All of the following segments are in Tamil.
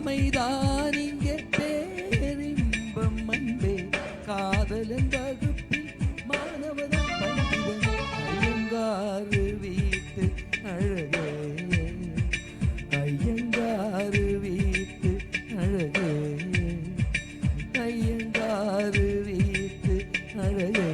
அறியாமைதான் இங்கே பேரின்பம் அன்பே காதலன் வகுப்பில் மாணவன் பண்டிதன் ஐயங்காறு வீட்டு அழகே ஐயங்காறு வீட்டு அழகே ஐயங்காறு வீட்டு அழகே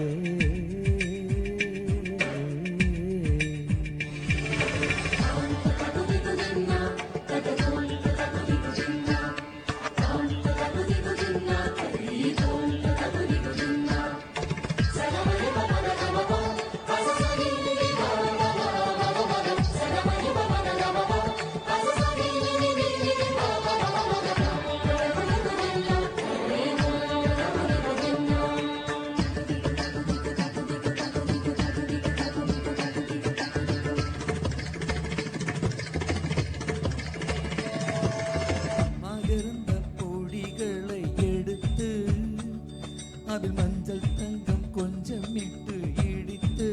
அதில் மஞ்சள் தங்கம் கொஞ்சம் இட்டு இடித்து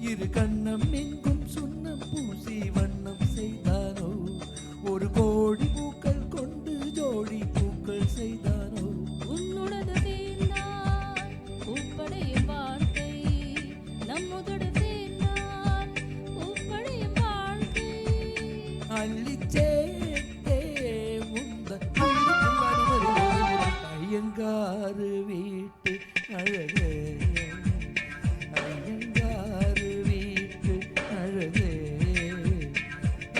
இரு கண்ணம் எங்கும் சுண்ணம் பூசி வண்ணம் செய்தானோ ஒரு கோடி பூக்கள் கொண்டு ஜோடி பூக்கள் செய்தானோ உன்னுடது சேர்ந்தான் பூப்படையும் வாழ்க்கை நம்முதோடு சேர்ந்தான் பூப்படையும் வாழ்க்கை அள்ளிச்சேட்டே உந்தன் ஐயங்காறு வீட்டு அழகே ஐயங்காறு வீட்டு அழகே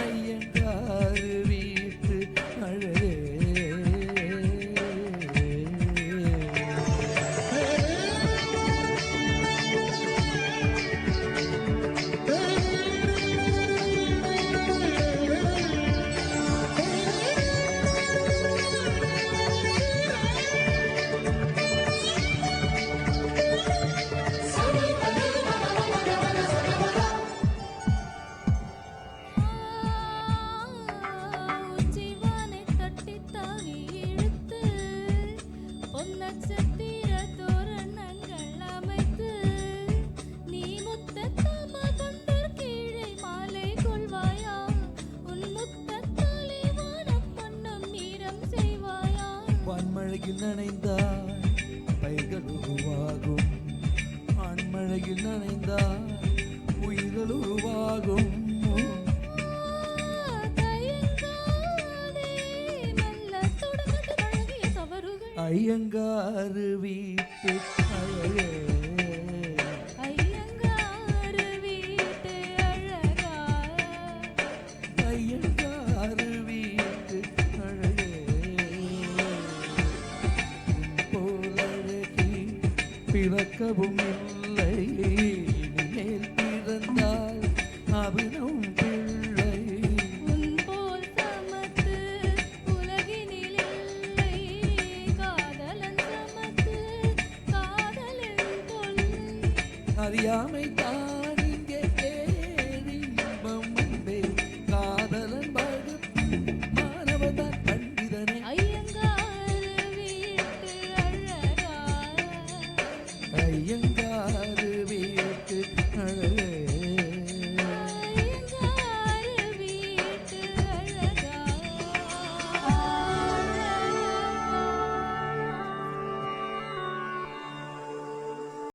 ஐயங்காறு வீட்டு அழகே நட்சத்திர தோரணங்கள் அமைத்து நீ முத்த தாமகொண்டர் கீழே மாலை கொள்வாயா உன் முத்தத்தாலே வானம் மண்ணும் நீரம் செய்வாயா வான்மழையில் நனைந்தால் பயிர்கள் உருவாகும் ஆண்மழையில் நனைந்தால் உயிர்கள் உருவாகும் ஐயங்காறு வீட்டு அழகே ஐயங்காறு வீட்டு அழகா ஐயங்காறு வீட்டு அழகே போலழகி பிறக்கவும் இல்லை இனிமேல் பிறந்தால் அவனும் பிள்ளை அறியாமை தான் இங்கே பேரின்பம் அன்பே காதலன் வகுப்பு மாணவதான் பண்டிதனே ஐயங்காறு வீட்டு அழகா ஐயங்க